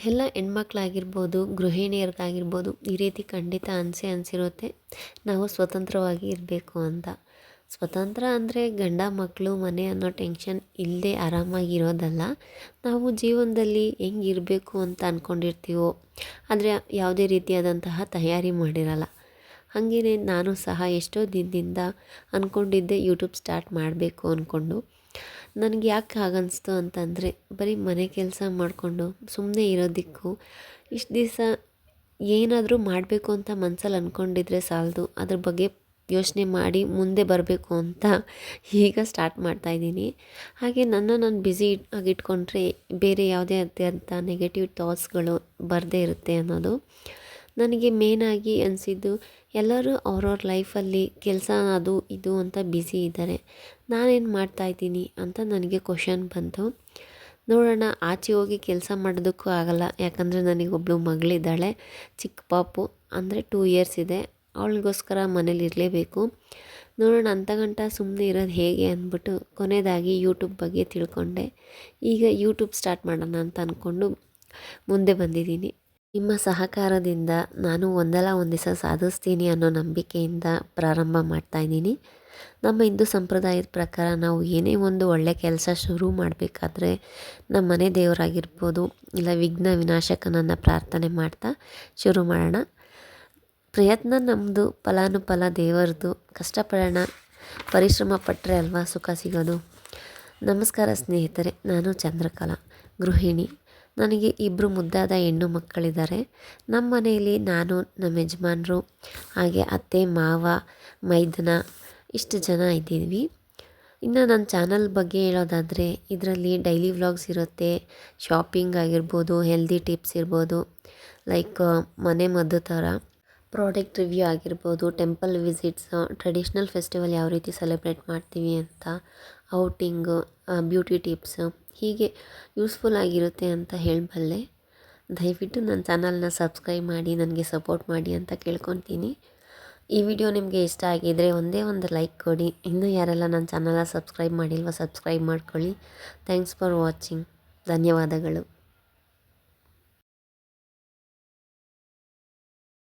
ಎಲ್ಲ ಹೆಣ್ಮಕ್ಳಾಗಿರ್ಬೋದು, ಗೃಹಿಣಿಯರಿಗಾಗಿರ್ಬೋದು ಈ ರೀತಿ ಖಂಡಿತ ಅನಿಸಿರುತ್ತೆ ನಾವು ಸ್ವತಂತ್ರವಾಗಿ ಇರಬೇಕು ಅಂತ. ಸ್ವತಂತ್ರ ಅಂದರೆ ಗಂಡ ಮಕ್ಕಳು ಮನೆ ಅನ್ನೋ ಟೆನ್ಷನ್ ಇಲ್ಲದೆ ಆರಾಮಾಗಿರೋದಲ್ಲ. ನಾವು ಜೀವನದಲ್ಲಿ ಹೆಂಗಿರಬೇಕು ಅಂತ ಅಂದ್ಕೊಂಡಿರ್ತೀವೋ ಆದರೆ ಯಾವುದೇ ರೀತಿಯಾದಂತಹ ತಯಾರಿ ಮಾಡಿರಲ್ಲ. ಹಾಗೆಯೇ ನಾನು ಸಹ ಎಷ್ಟೋ ದಿನದಿಂದ ಅಂದ್ಕೊಂಡಿದ್ದೆ ಯೂಟ್ಯೂಬ್ ಸ್ಟಾರ್ಟ್ ಮಾಡಬೇಕು ಅಂದ್ಕೊಂಡು. ನನಗೆ ಯಾಕೆ ಹಾಗನ್ನಿಸ್ತು ಅಂತಂದರೆ ಬರೀ ಮನೆ ಕೆಲಸ ಮಾಡಿಕೊಂಡು ಸುಮ್ಮನೆ ಇರೋದಕ್ಕೂ ಇಷ್ಟು ದಿವಸ ಏನಾದರೂ ಮಾಡಬೇಕು ಅಂತ ಮನಸ್ಸಲ್ಲಿ ಅಂದ್ಕೊಂಡಿದ್ರೆ ಸಾಲದು, ಅದ್ರ ಬಗ್ಗೆ ಯೋಚನೆ ಮಾಡಿ ಮುಂದೆ ಬರಬೇಕು ಅಂತ ಈಗ ಸ್ಟಾರ್ಟ್ ಮಾಡ್ತಾಯಿದ್ದೀನಿ. ಹಾಗೆ ನಾನು ಬ್ಯುಸಿ ಆಗಿಟ್ಕೊಂಡ್ರೆ ಬೇರೆ ಯಾವುದೇ ಅಂತ ನೆಗೆಟಿವ್ ಥಾಟ್ಸ್ಗಳು ಬರದೇ ಇರುತ್ತೆ ಅನ್ನೋದು ನನಗೆ ಮೇನಾಗಿ ಅನಿಸಿದ್ದು. ಎಲ್ಲರೂ ಅವ್ರವ್ರ ಲೈಫಲ್ಲಿ ಕೆಲಸ ಅದು ಇದು ಅಂತ ಬ್ಯುಸಿ ಇದ್ದಾರೆ, ನಾನೇನು ಮಾಡ್ತಾಯಿದ್ದೀನಿ ಅಂತ ನನಗೆ ಕ್ವಶನ್ ಬಂತು. ನೋಡೋಣ, ಆಚೆ ಹೋಗಿ ಕೆಲಸ ಮಾಡೋದಕ್ಕೂ ಆಗಲ್ಲ, ಯಾಕಂದರೆ ನನಗೊಬ್ಬಳು ಮಗಳಿದ್ದಾಳೆ, ಚಿಕ್ಕ ಪಾಪು, ಅಂದರೆ 2 ಇಯರ್ಸ್ ಇದೆ. ಅವಳಿಗೋಸ್ಕರ ಮನೇಲಿ ಇರಲೇಬೇಕು. ನೋಡೋಣ ಅಂಥ ಸುಮ್ಮನೆ ಇರೋದು ಹೇಗೆ ಅಂದ್ಬಿಟ್ಟು ಕೊನೆಯದಾಗಿ ಯೂಟ್ಯೂಬ್ ಬಗ್ಗೆ ತಿಳ್ಕೊಂಡೆ. ಈಗ ಯೂಟ್ಯೂಬ್ ಸ್ಟಾರ್ಟ್ ಮಾಡೋಣ ಅಂತ ಅಂದ್ಕೊಂಡು ಮುಂದೆ ಬಂದಿದ್ದೀನಿ. ನಿಮ್ಮ ಸಹಕಾರದಿಂದ ನಾನು ಒಂದಲ್ಲ ಒಂದು ದಿವಸ ಸಾಧಿಸ್ತೀನಿ ಅನ್ನೋ ನಂಬಿಕೆಯಿಂದ ಪ್ರಾರಂಭ ಮಾಡ್ತಾಯಿದ್ದೀನಿ. ನಮ್ಮ ಹಿಂದೂ ಸಂಪ್ರದಾಯದ ಪ್ರಕಾರ ನಾವು ಏನೇ ಒಂದು ಒಳ್ಳೆಯ ಕೆಲಸ ಶುರು ಮಾಡಬೇಕಾದ್ರೆ ನಮ್ಮ ಮನೆ ದೇವರಾಗಿರ್ಬೋದು ಇಲ್ಲ ವಿಘ್ನ ವಿನಾಶಕನನ್ನು ಪ್ರಾರ್ಥನೆ ಮಾಡ್ತಾ ಶುರು ಮಾಡೋಣ. ಪ್ರಯತ್ನ ನಮ್ಮದು, ಫಲಾನುಫಲ ದೇವರದು. ಕಷ್ಟಪಡೋಣ, ಪರಿಶ್ರಮ ಪಟ್ಟರೆ ಅಲ್ವಾ ಸುಖ ಸಿಗೋದು. ನಮಸ್ಕಾರ ಸ್ನೇಹಿತರೆ, ನಾನು ಚಂದ್ರಕಲಾ, ಗೃಹಿಣಿ. ನನಗೆ 2 ಮುದ್ದಾದ ಹೆಣ್ಣು ಮಕ್ಕಳಿದ್ದಾರೆ. ನಮ್ಮ ಮನೆಯಲ್ಲಿ ನಾನು, ನಮ್ಮ ಯಜಮಾನರು, ಹಾಗೆ ಅತ್ತೆ ಮಾವ ಮೈದುನ, ಇಷ್ಟು ಜನ ಇದ್ದೀವಿ. ಇನ್ನು ನನ್ನ ಚಾನಲ್ ಬಗ್ಗೆ ಹೇಳೋದಾದರೆ ಇದರಲ್ಲಿ ಡೈಲಿ ವ್ಲಾಗ್ಸ್ ಇರುತ್ತೆ, ಶಾಪಿಂಗ್ ಆಗಿರ್ಬೋದು, ಹೆಲ್ದಿ ಟಿಪ್ಸ್ ಇರ್ಬೋದು, ಲೈಕ್ ಮನೆ ಮದ್ದು ಥರ, ಪ್ರಾಡಕ್ಟ್ ರಿವ್ಯೂ ಆಗಿರ್ಬೋದು, ಟೆಂಪಲ್ ವಿಸಿಟ್ಸ್, ಟ್ರೆಡಿಷ್ನಲ್ ಫೆಸ್ಟಿವಲ್ ಯಾವ ರೀತಿ ಸೆಲೆಬ್ರೇಟ್ ಮಾಡ್ತೀವಿ ಅಂತ, ಔಟಿಂಗು, ಬ್ಯೂಟಿ ಟಿಪ್ಸ್, ಹೀಗೆ ಯೂಸ್ಫುಲ್ ಆಗಿರುತ್ತೆ ಅಂತ ಹೇಳಬಲ್ಲೆ. ದಯವಿಟ್ಟು ನನ್ನ ಚಾನಲ್ನ ಸಬ್ಸ್ಕ್ರೈಬ್ ಮಾಡಿ ನನಗೆ ಸಪೋರ್ಟ್ ಮಾಡಿ ಅಂತ ಕೇಳ್ಕೊತೀನಿ. ಈ ವಿಡಿಯೋ ನಿಮಗೆ ಇಷ್ಟ ಆಗಿದ್ದರೆ ಒಂದೇ ಒಂದು ಲೈಕ್ ಕೊಡಿ. ಇನ್ನೂ ಯಾರೆಲ್ಲ ನನ್ನ ಚಾನಲ್ನ ಸಬ್ಸ್ಕ್ರೈಬ್ ಮಾಡಿಲ್ವೋ ಸಬ್ಸ್ಕ್ರೈಬ್ ಮಾಡ್ಕೊಳ್ಳಿ. Thanks for watching. ಧನ್ಯವಾದಗಳು.